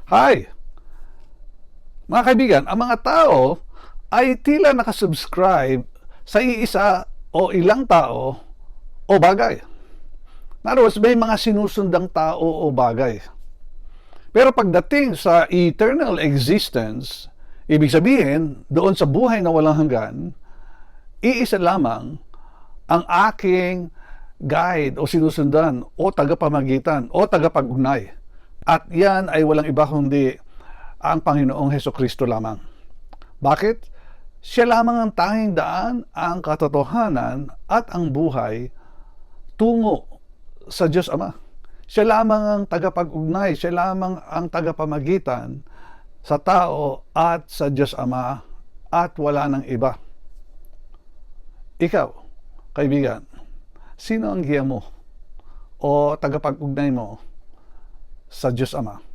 Hi! Mga kaibigan, ang mga tao ay tila nakasubscribe sa iisa o ilang tao o bagay. In other words, may mga sinusundang tao o bagay. Pero pagdating sa eternal existence, ibig sabihin, doon sa buhay na walang hanggan, iisa lamang ang aking guide o sinusundan o tagapamagitan o tagapag-ugnay. At yan ay walang iba kundi ang Panginoong Hesukristo lamang. Bakit? Siya lamang ang tanging daan, ang katotohanan at ang buhay tungo sa Diyos Ama. Siya lamang ang tagapag-ugnay, siya lamang ang tagapamagitan sa tao at sa Diyos Ama at wala nang iba. Ikaw, kaibigan, sino ang giya mo o tagapag-ugnay mo sa Diyos Ama?